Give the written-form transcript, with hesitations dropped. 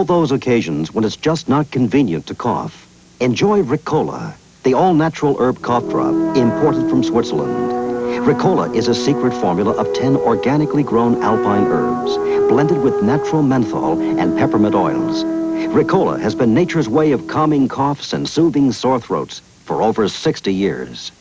all those occasions when it's just not convenient to cough, enjoy Ricola, the all-natural herb cough drop imported from Switzerland. Ricola is a secret formula of 10 organically grown alpine herbs, blended with natural menthol and peppermint oils. Ricola has been nature's way of calming coughs and soothing sore throats for over 60 years.